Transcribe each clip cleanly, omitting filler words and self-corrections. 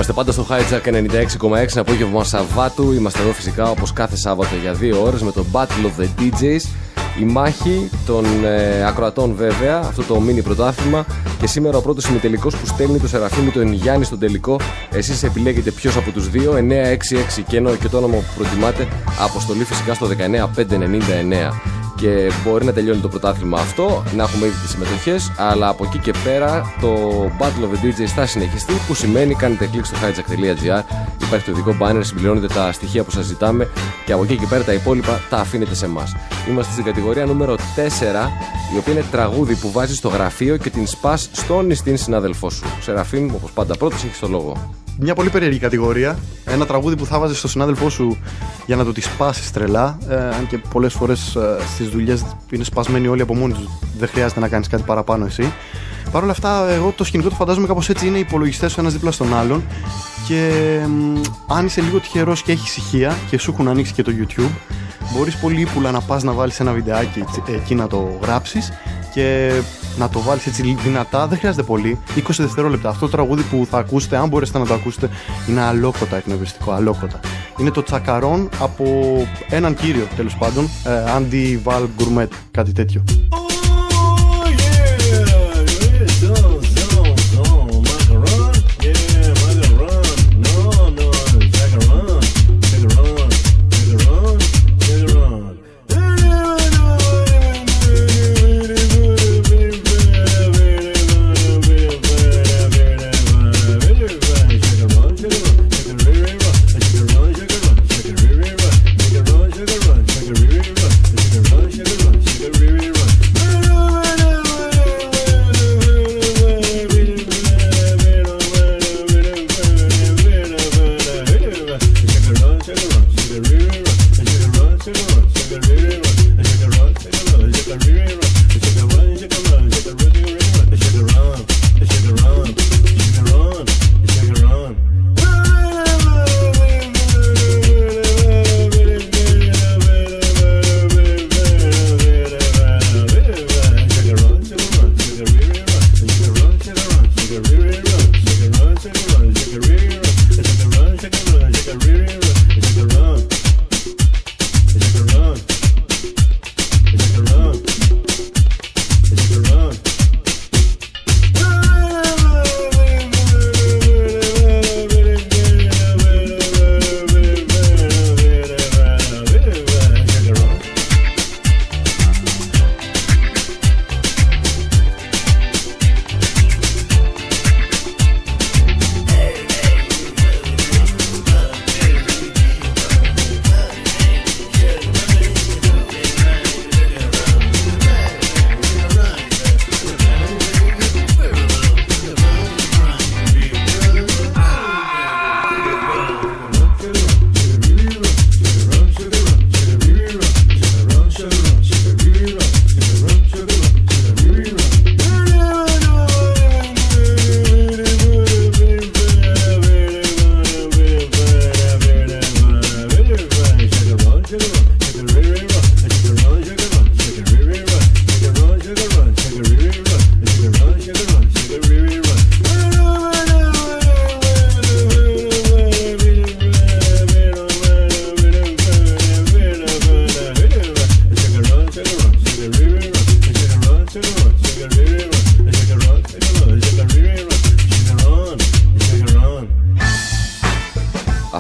Είμαστε πάντα στο Hijack 96,6 απόγευμα Σαββάτου. Είμαστε εδώ φυσικά όπως κάθε Σάββατο για 2 ώρες με το Battle of the DJs. Η μάχη των ακροατών βέβαια, αυτό το mini πρωτάθλημα. Και σήμερα ο πρώτος ημιτελικός που στέλνει το Σεραφείμ ή τον Γιάννη στον τελικό. Εσείς επιλέγετε ποιος από τους δύο. 966 και το όνομα που προτιμάτε. Αποστολή φυσικά στο 19599. Και μπορεί να τελειώνει το πρωτάθλημα αυτό, να έχουμε ήδη τις συμμετοχές, αλλά από εκεί και πέρα το Battle of the DJs θα συνεχιστεί, που σημαίνει κάνετε κλικ στο hijack.gr, υπάρχει το ειδικό banner, συμπληρώνετε τα στοιχεία που σας ζητάμε και από εκεί και πέρα τα υπόλοιπα τα αφήνετε σε εμάς. Είμαστε στην κατηγορία νούμερο 4, η οποία είναι τραγούδι που βάζεις στο γραφείο και την σπάς στον ή στην συνάδελφό σου. Σεραφείμ, όπως πάντα πρώτος, έχεις το λόγο. Μια πολύ περίεργη κατηγορία. Ένα τραγούδι που θα βάζεις στον συνάδελφό σου για να το τη σπάσεις τρελά. Αν και πολλές φορές στις δουλειές είναι σπασμένοι όλοι από μόνοι τους, δεν χρειάζεται να κάνεις κάτι παραπάνω εσύ. Παρ' όλα αυτά, εγώ το σκηνικό το φαντάζομαι κάπως έτσι. Είναι οι υπολογιστές σου ένας δίπλα στον άλλον. Και αν είσαι λίγο τυχερός και έχεις ησυχία και σου έχουν ανοίξει και το YouTube, μπορείς πολύ ύπουλα να πας να βάλεις ένα βιντεάκι εκεί να το γράψεις και να το βάλεις έτσι δυνατά, δεν χρειάζεται πολύ, 20 δευτερόλεπτα. Αυτό το τραγούδι που θα ακούσετε, αν μπορέσετε να το ακούσετε, είναι αλόκοτα εκνευριστικό, αλόκοτα. Είναι το Τσακαρόν από έναν κύριο, τέλος πάντων, Andy Val Gourmet, κάτι τέτοιο.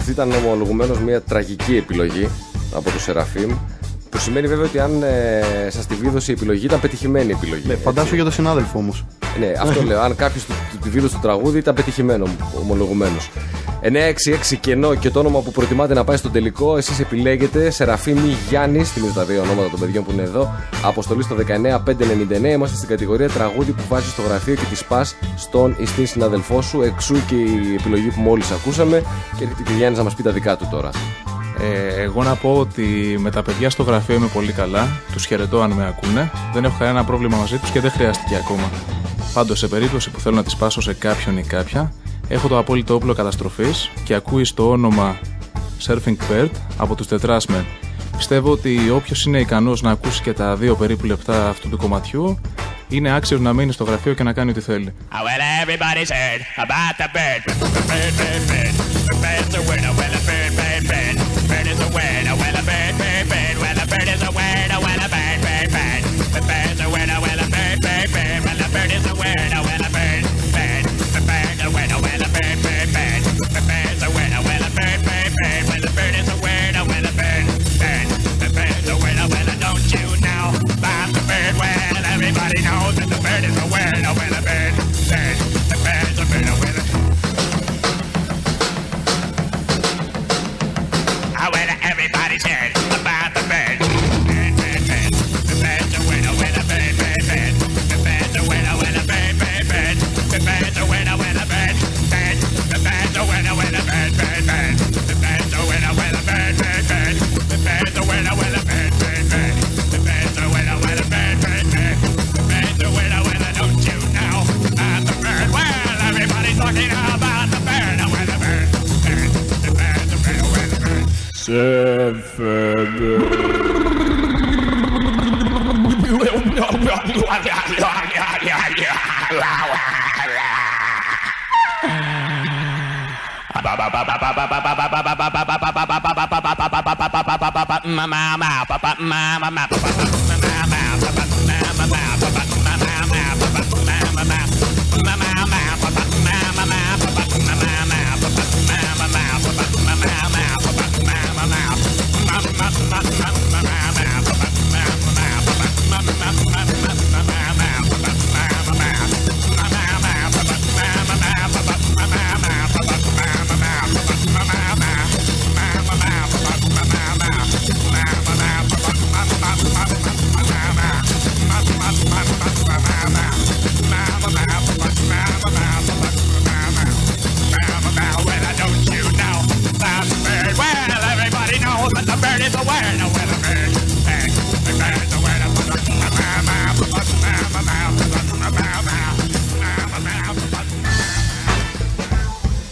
Ήταν ομολογουμένως μια τραγική επιλογή από το Σεραφείμ, που σημαίνει βέβαια ότι αν σας τη βίδωσε η επιλογή, ήταν πετυχημένη επιλογή. Ναι, φαντάσου για τον συνάδελφο όμως. Ναι, αυτό λέω. Αν κάποιος τη βίδωσε το τραγούδι, ήταν πετυχημένο ομολογουμένως. 966 και το όνομα που προτιμάτε να πάει στον τελικό, εσείς επιλέγετε. Σεραφείμ ή Γιάννης, θυμίζω τα δύο ονόματα των παιδιών που είναι εδώ. Αποστολή στο 19599. Είμαστε στην κατηγορία τραγούδι που βάζεις στο γραφείο και τη σπάς στον ή στην συναδελφό σου. Εξού και η επιλογή που μόλις ακούσαμε. Και έρχεται και ο Γιάννης να μας πει τα δικά του τώρα. Εγώ να πω ότι με τα παιδιά στο γραφείο είμαι πολύ καλά. Τους χαιρετώ αν με ακούνε. Δεν έχω κανένα πρόβλημα μαζί τους και δεν χρειάστηκε ακόμα. Πάντως, σε περίπτωση που θέλω να τη σπάσω σε κάποιον ή κάποια, έχω το απόλυτο όπλο καταστροφής και ακούει το όνομα Surfing Bird από τους Τετράσμεν. Πιστεύω ότι όποιος είναι ικανός να ακούσει και τα 2 περίπου λεπτά αυτού του κομματιού είναι άξιος να μείνει στο γραφείο και να κάνει ό,τι θέλει.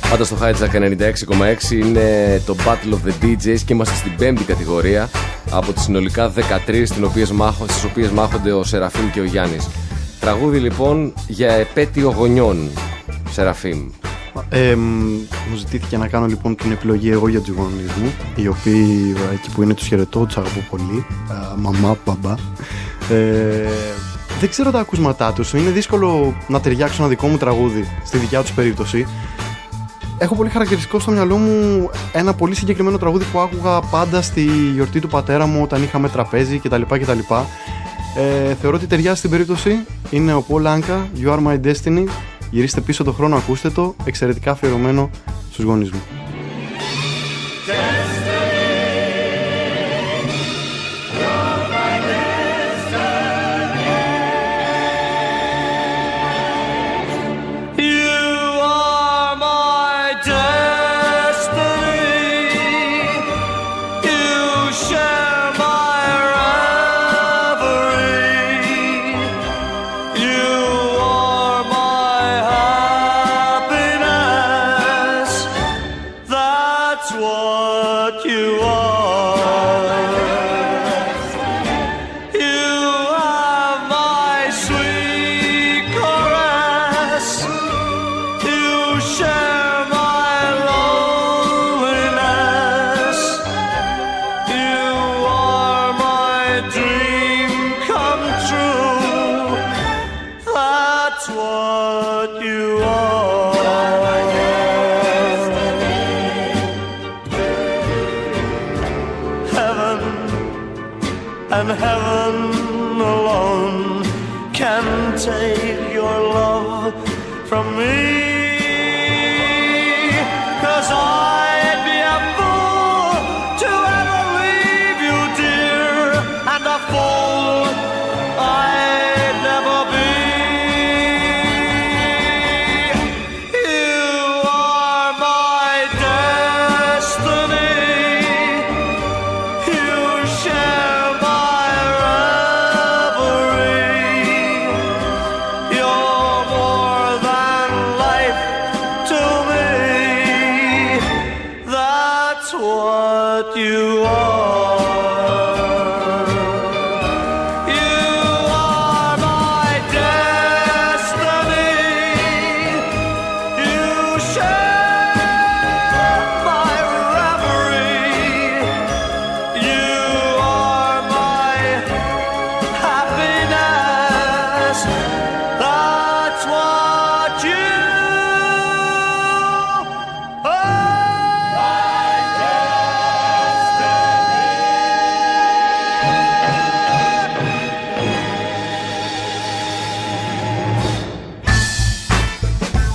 Πάντα στο Hijack 96,6 είναι το Battle of the DJs και είμαστε στην 5η κατηγορία από τις συνολικά 13 στις οποίες μάχονται ο Σεραφείμ και ο Γιάννης. Τραγούδι λοιπόν για επέτειο γονιών, Σεραφείμ. Μου ζητήθηκε να κάνω λοιπόν την επιλογή εγώ για τους γονείς μου, οι οποίοι εκεί που είναι τους χαιρετώ, τους αγαπώ πολύ, μαμά, μπαμπά. Δεν ξέρω τα ακούσματά τους, είναι δύσκολο να ταιριάξω ένα δικό μου τραγούδι στη δικιά τους περίπτωση. Έχω πολύ χαρακτηριστικό στο μυαλό μου ένα πολύ συγκεκριμένο τραγούδι που άκουγα πάντα στη γιορτή του πατέρα μου όταν είχαμε τραπέζι κτλ. Θεωρώ ότι ταιριάζει στην περίπτωση. Είναι ο Paul Anka, You Are My Destiny. Γυρίστε πίσω το χρόνο, ακούστε το. Εξαιρετικά αφιερωμένο στους γονείς μου. You are my destiny.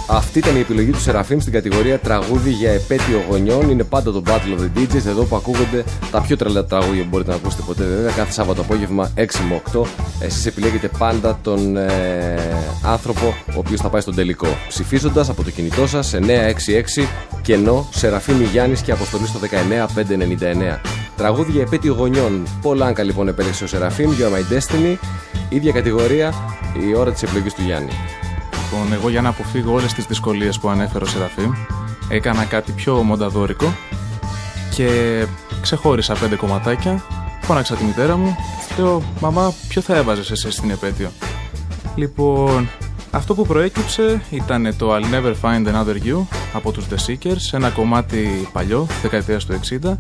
Αυτή ήταν η επιλογή του Σεραφείμ στην κατηγορία τραγούδι για επέτειο γονιών. Είναι πάντα το Battle of the DJs, εδώ που ακούγονται τα πιο τρελά τραγούδια που μπορείτε να ακούσετε ποτέ, βέβαια. Κάθε Σάββατο απόγευμα 6 με 8. Εσείς επιλέγετε πάντα τον άνθρωπο ο οποίος θα πάει στον τελικό, ψηφίζοντας από το κινητό σας 966 κενό Σεραφείμ Γιάννης και αποστολή στο 19599. Τραγούδι για επέτειο γονιών. Πολάνκα λοιπόν επέλεξε ο Σεραφείμ, You're My Destiny. Ίδια κατηγορία, η ώρα της επιλογής του Γιάννη. Λοιπόν, εγώ για να αποφύγω όλες τις δυσκολίες που ανέφερε ο Σεραφείμ, έκανα κάτι πιο μονταδόρικο και ξεχώρισα 5 κομματάκια. Φώναξα τη μητέρα μου, λέω, μαμά, ποιο θα έβαζες εσύ στην επέτειο? Λοιπόν, αυτό που προέκυψε ήταν το I'll Never Find Another You από τους The Seekers, ένα κομμάτι παλιό, δεκαετίας του 60,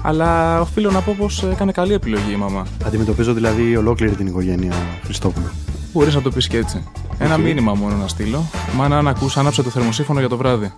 αλλά οφείλω να πω πως έκανε καλή επιλογή η μαμά. Αντιμετωπίζω δηλαδή ολόκληρη την οικογένεια Χριστόπουλου. Μπορείς να το πεις και έτσι. Ένα μήνυμα μόνο να στείλω. Μάνα, αν ακούς, άναψε το θερμοσύφωνο για το βράδυ.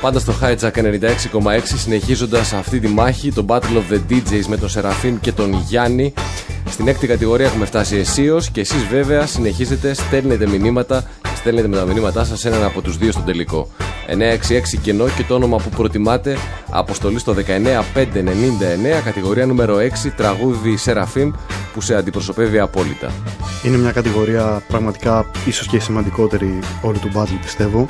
Πάντα στο Hijack 96,6, συνεχίζοντας αυτή τη μάχη, το Battle of the DJs με τον Σεραφείμ και τον Γιάννη. Στην έκτη κατηγορία έχουμε φτάσει αισίως και εσείς βέβαια συνεχίζετε, στέλνετε μηνύματα, στέλνετε με τα μηνύματά σας έναν από τους δύο στον τελικό. 966 κενό και το όνομα που προτιμάτε, αποστολή στο 19599, κατηγορία νούμερο 6, τραγούδι Σεραφείμ που σε αντιπροσωπεύει απόλυτα. Είναι μια κατηγορία πραγματικά ίσως και η σημαντικότερη όλου του battle, πιστεύω.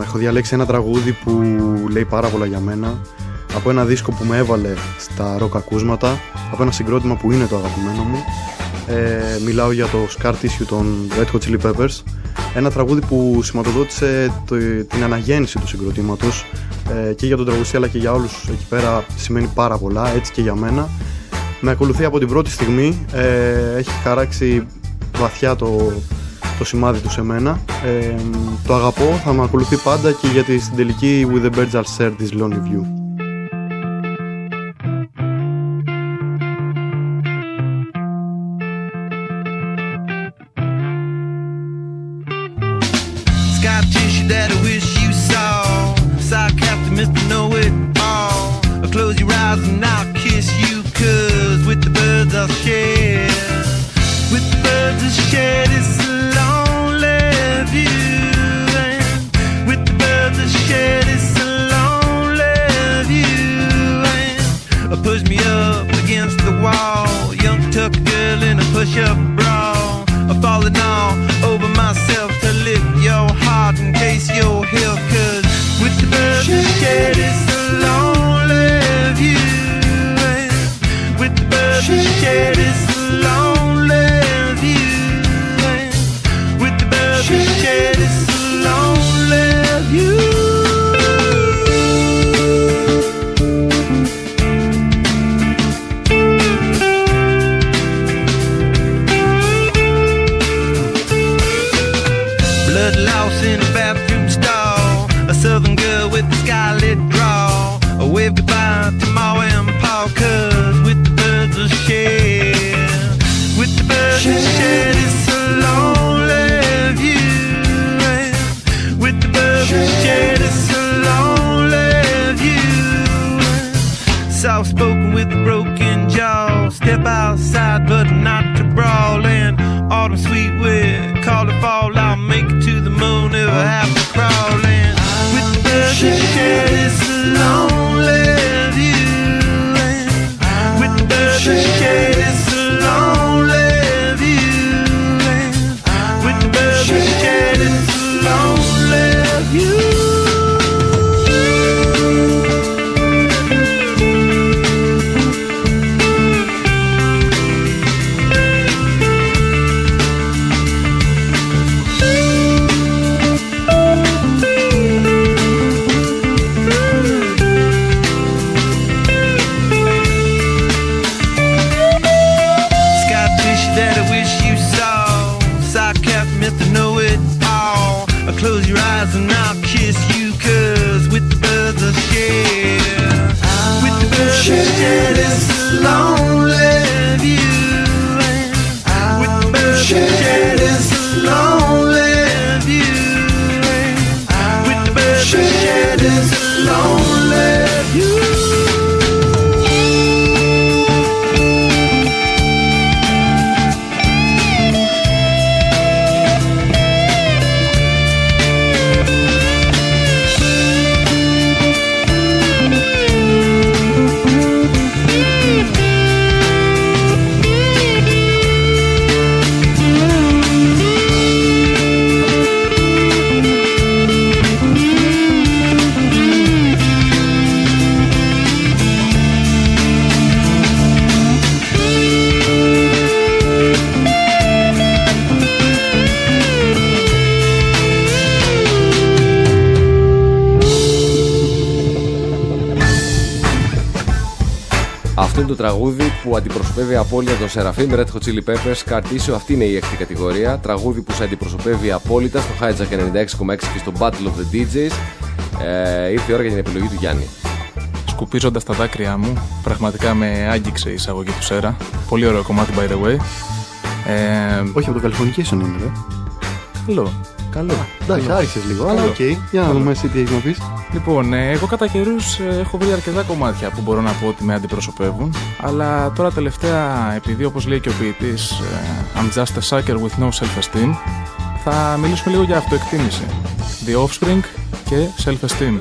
Έχω διαλέξει ένα τραγούδι που λέει πάρα πολλά για μένα, από ένα δίσκο που με έβαλε στα ροκ ακούσματα, από ένα συγκρότημα που είναι το αγαπημένο μου. Μιλάω για το Scar Tissue των Red Hot Chili Peppers. Ένα τραγούδι που σηματοδότησε την αναγέννηση του συγκροτήματος, και για τον τραγουδιστή αλλά και για όλους εκεί πέρα σημαίνει πάρα πολλά, έτσι και για μένα. Με ακολουθεί από την πρώτη στιγμή, έχει χαράξει βαθιά το σημάδι του σε μένα. Το αγαπώ, θα με ακολουθεί πάντα και γιατί στην τελική With the Birds I'll Share This Lonely View. That I wish you saw. Sarcastic Mr. Know-It-All. I'll close your eyes and I'll kiss you, 'cause with the birds I'll share. With the birds I'll share this lonely view. And with the birds I'll share this lonely view. And push me up against the wall. Young tuck girl in a push-up bra. I'm falling all over myself to lick your heart in case you're here, 'cause with the birds I share this lonely view. With the birds I share this lonely view. With the birds I share this lonely view. In a bathroom stall, a southern girl with a scarlet draw. A wave goodbye to Ma and Pa, 'cause with the birds I'll share. With the birds I'll share this lonely view. With the birds I'll share this lonely view. Soft spoken with a broken jaw. Step outside but not to brawl. And autumn sweet with call it fall. I'll make it to the moon if I have to crawl in. With the birds I share this lonely view. With the birds I share this lonely view. With the birds I share this lonely view. Close your eyes and I'll kiss you, 'cause with the birds I'll share. With the birds I'll share this lonely view. With the birds I'll share this lonely view. With the birds I'll share this lonely view. Αυτό είναι το τραγούδι που αντιπροσωπεύει απόλυτα τον Σεραφείμ, Red Hot Chili Peppers, Scar Tissue. Αυτή είναι η έκτη κατηγορία. Τραγούδι που σε αντιπροσωπεύει απόλυτα στο Hijack 96,6 και στο Battle of the DJs. Ήρθε η ώρα για την επιλογή του Γιάννη. Σκουπίζοντας τα δάκρυά μου, πραγματικά με άγγιξε η εισαγωγή του Σέρα. Πολύ ωραίο κομμάτι, by the way. Όχι από το Californication είναι, ρε. Καλό. Εντάξει, άρχισες λίγο, αλλά οκ. Για να δούμε εσύ τι έχεις να πεις. Λοιπόν, εγώ κατά καιρούς έχω βρει αρκετά κομμάτια που μπορώ να πω ότι με αντιπροσωπεύουν. Αλλά τώρα τελευταία, επειδή όπως λέει και ο ποιητής, I'm just a sucker with no self-esteem, θα μιλήσουμε λίγο για αυτοεκτίμηση. The Offspring και self-esteem.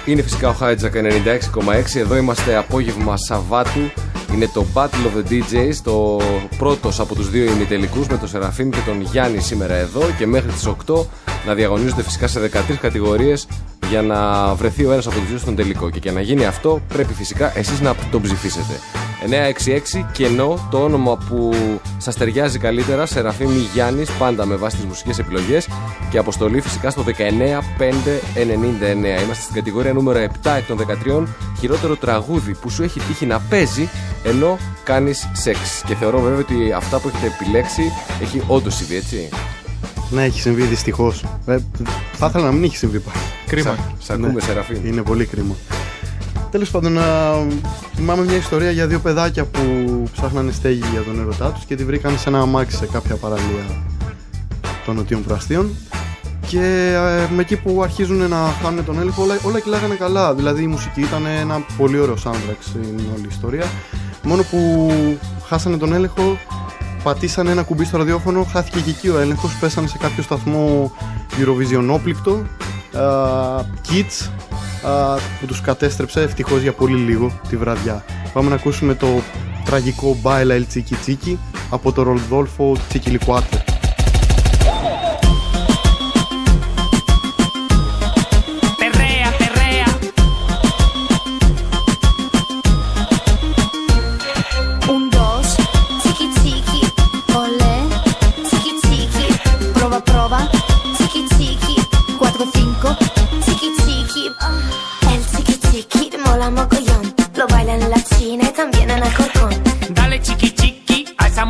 Είναι φυσικά ο Hijack 96,6. Εδώ είμαστε απόγευμα Σαββάτου. Είναι το Battle of the DJs, το πρώτος από τους δύο ημιτελικούς με τον Σεραφείμ και τον Γιάννη σήμερα εδώ, και μέχρι τις 8 να διαγωνίζονται φυσικά σε 13 κατηγορίες για να βρεθεί ο ένας από τους δύο στον τελικό. Και για να γίνει αυτό πρέπει φυσικά εσείς να τον ψηφίσετε. 966 κενό, το όνομα που σας ταιριάζει καλύτερα, Σεραφείμ ή Γιάννης, πάντα με βάση τις μουσικές επιλογές, και αποστολή φυσικά στο 19599. Είμαστε στην κατηγορία νούμερο 7 εκ των 13, χειρότερο τραγούδι που σου έχει τύχει να παίζει ενώ κάνεις σεξ. Και θεωρώ βέβαια ότι αυτά που έχετε επιλέξει έχει όντως συμβεί, έτσι. Ναι, έχει συμβεί δυστυχώς. Θα ήθελα να μην έχει συμβεί πάλι. Κρίμα. Σ' ακούμε, Σεραφείμ. Είναι πολύ κρίμα. Τέλος πάντων, θυμάμαι μια ιστορία για δύο παιδάκια που ψάχνανε στέγη για τον έρωτά τους και τη βρήκαν σε ένα αμάξι σε κάποια παραλία των νοτίων προαστίων. Και με εκεί που αρχίζουν να χάνουν τον έλεγχο, όλα κυλάγανε καλά. Δηλαδή η μουσική ήταν ένα πολύ ωραίο soundtrack στην όλη ιστορία. Μόνο που χάσανε τον έλεγχο, πατήσανε ένα κουμπί στο ραδιόφωνο, χάθηκε και εκεί ο έλεγχος, πέσανε σε κάποιο σταθμό Eurovisionόπληκτο, Kids, που τους κατέστρεψε ευτυχώς για πολύ λίγο τη βραδιά. Πάμε να ακούσουμε το τραγικό Baila el Chiqui Chiqui από το Rodolfo Chiquilicuatre.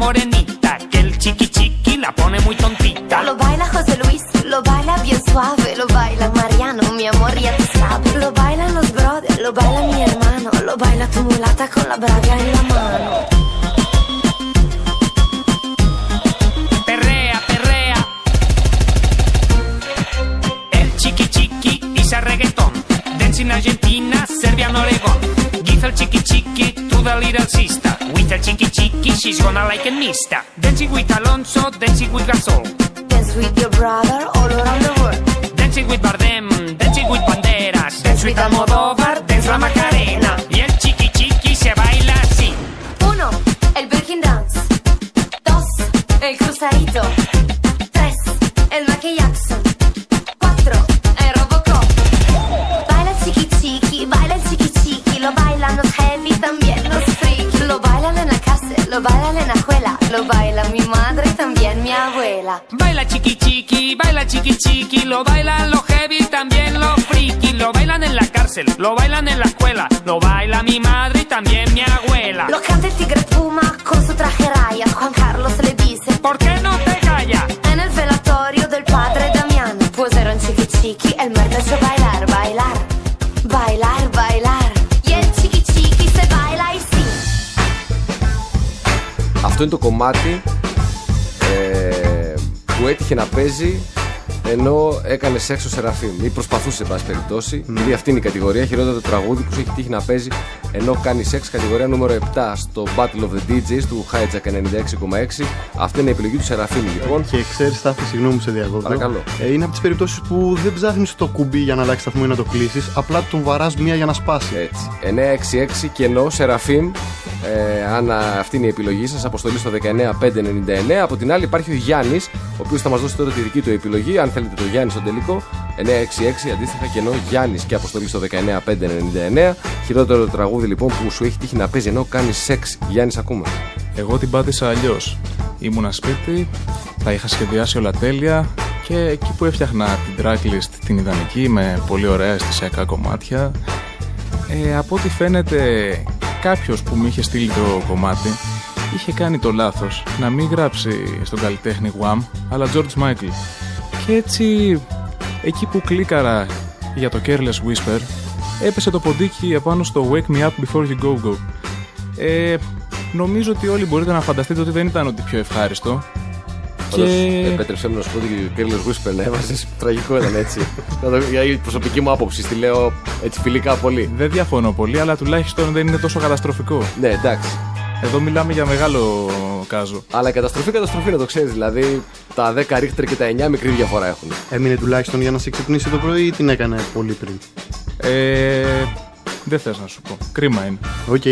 Morenita, que el chiqui chiqui la pone muy tontita. Lo baila José Luis, lo baila bien suave, lo baila Mariano, mi amor, ya tú sabes. Lo bailan los brothers, lo baila mi hermano, lo baila tu mulata con la braga en la mano. Perrea, perrea. El chiqui chiqui dice reggaetón. Dance in Argentina, Serbia, Oregon. Give el chiqui chiqui to the little sister. With the chiqui chiqui, she's gonna like a mista. Dancing with Alonso, dancing with Gasol. Dance with your brother all around the world. Dancing with Bardem, dancing with Banderas. Dance with Almodóvar, dance la Macarena. Y el chiqui chiqui se baila así. 1, el Birkin Dance. 2, el cruzadito. 3, el Michael Jackson. 4, el Robocop. Baila el chiqui chiqui, baila el chiqui chiqui. Lo bailan los heavy, también los freaky. Lo bailan en la cárcel, lo bailan en la escuela. Lo baila mi madre y también mi abuela. Baila chiqui chiqui, lo bailan los heavy, también los freaky. Lo bailan en la cárcel, lo bailan en la escuela. Lo baila mi madre y también mi abuela. Lo canta el tigre Puma con su traje raya. Juan Carlos le dice, ¿por qué no te callas? En el velatorio del padre Damiano pusieron chiqui chiqui, el muerto hecho bailar, bailar, bailar, bailar. Y el chiqui chiqui se baila y sí. Αυτό είναι το κομμάτι που έτυχε να παίζει ενώ έκανε σεξ ο Σεραφείμ ή προσπαθούσε, σε πάση περιπτώσει. Δηλαδή αυτή είναι η κατηγορία, χειρότερο τραγούδι που σου έχει τύχει να παίζει ενώ κάνει σεξ, κατηγορία νούμερο 7 στο Battle of the DJs του Hijack 96,6. Αυτή είναι η επιλογή του Σεραφείμ, λοιπόν. Και ξέρεις, Στάθη, συγγνώμη που σε διακόπτω. Παρακαλώ. Είναι από τις περιπτώσεις που δεν ψάχνεις το κουμπί για να αλλάξει σταθμό ή να το κλείσεις, απλά τον βαράς μία για να σπάσει. Έτσι. 966 κενό Σεραφείμ. Αν αυτή είναι η επιλογή σας, αποστολή στο 19599. Από την άλλη υπάρχει ο Γιάννης, ο οποίος θα μας δώσει τώρα τη δική του επιλογή. Αν θέλετε το Γιάννη στον τελικό, 966 αντίστοιχα κενό Γιάννης και αποστολή στο 19599. Χειρότερο τραγούδι λοιπόν που σου έχει τύχει να παίζει ενώ κάνει σεξ. Γιάννης, ακούμε. Εγώ την πάτησα αλλιώς. Ήμουνα σπίτι, τα είχα σχεδιάσει όλα τέλεια και εκεί που έφτιαχνα την tracklist την ιδανική με πολύ ωραία αισθησιακά κομμάτια, από ό,τι φαίνεται κάποιος που μου είχε στείλει το κομμάτι είχε κάνει το λάθος να μην γράψει στον καλλιτέχνη Wham, αλλά George Michael. Και έτσι, εκεί που κλίκαρα για το Careless Whisper, έπεσε το ποντίκι επάνω στο Wake Me Up Before You Go Go. Νομίζω ότι όλοι μπορείτε να φανταστείτε ότι δεν ήταν ότι πιο ευχάριστο. Και επέτρεψε να σου πω ότι ο Careless Whisper να έβαζες, τραγικό ήταν, έτσι. Για η προσωπική μου άποψη, τη λέω έτσι φιλικά πολύ. Δεν διαφωνώ πολύ, αλλά τουλάχιστον δεν είναι τόσο καταστροφικό. Ναι, εντάξει. Εδώ μιλάμε για μεγάλο κάζο. Αλλά καταστροφή να το ξέρεις. Δηλαδή τα 10 ρίχτερ και τα 9 μικρή διαφορά έχουν. Έμεινε τουλάχιστον για να σε ξυπνήσει το πρωί ή την έκανε πολύ πριν? Δεν θες να σου πω. Κρίμα είναι. Οκ.